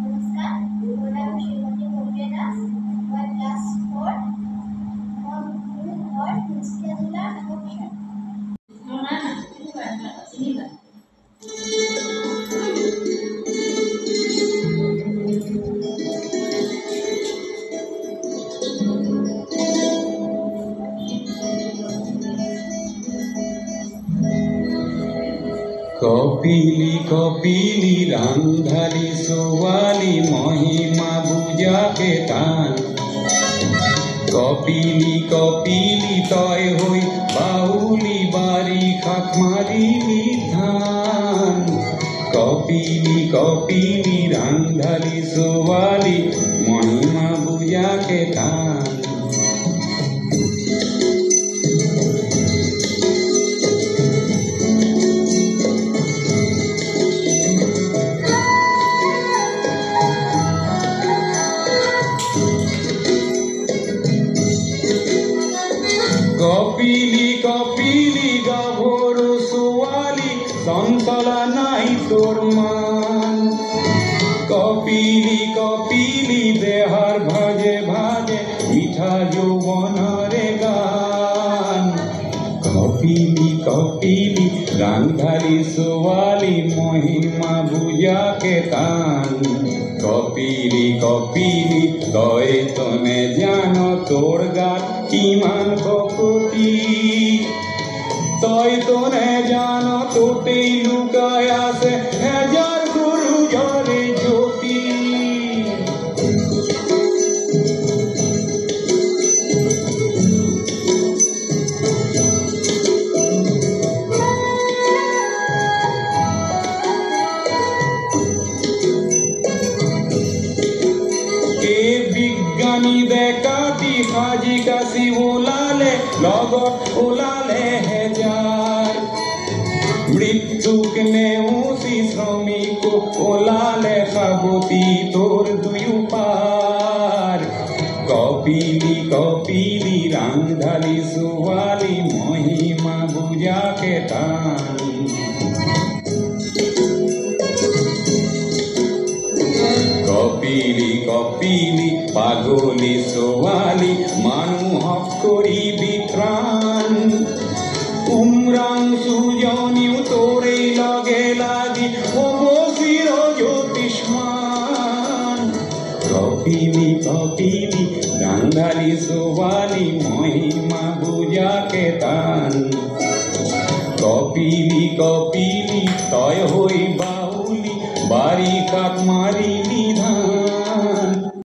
নমস্কার, আমার নাম শ্রীমতী মৌমিয়া দাস। আমার ক্লাস 4। আমার মূল ঘর কুষ্টিয়া জেলার নকশা। কপিলি কপিলি রান্ধালি সোয়ালি মহিমা বুঝাকে টান কপিলি কপিলি তয় হই বাউলি বাড়ি খাক মারিলি ধান কপিলি কপিলি রান্ধালি সোয়ালি মহিমা বুঝাকে টান কপিলি কপিলি গাভরু সোয়ালি চঞ্চলা নাই তোর মান কপিলি কপিলি দেহার ভাজে ভাজে মিঠা যৌবনরে গান কপিলি কপিলি রান্ধালি সোয়ালি মহিমা বুঝাকে টান কপিলি কপিলি তয় তনে জানো তোর গাত কিমান ভক্তি তয় তনে জানো তোতেই লুকায় আছে হাজার গুরু জলে জ্যোতি বিজ্ঞানী দেখাতি হাজি কাশি ওলালে লগত ওলালে হে যায় মৃত্যুক নেউসি শ্রমিক ওলালে খাবতি তোর দুই পার কপিলি কপিলি রান্ধালি সোয়ালি মহিমা বুঝাকে টান কপিলি কপিলি পাগলি সোয়ালি মানু হক করিবি ত্রাণ উমরাং সুজনিউ তোরে লগে লাগি অবসির জ্যোতিষ্মান কপিলি কপিলি রান্ধালি সোয়ালি মহিমা বুঝাকে টান কপিলি কপিলি তয় হই বাউলি বাড়ি কাক মারি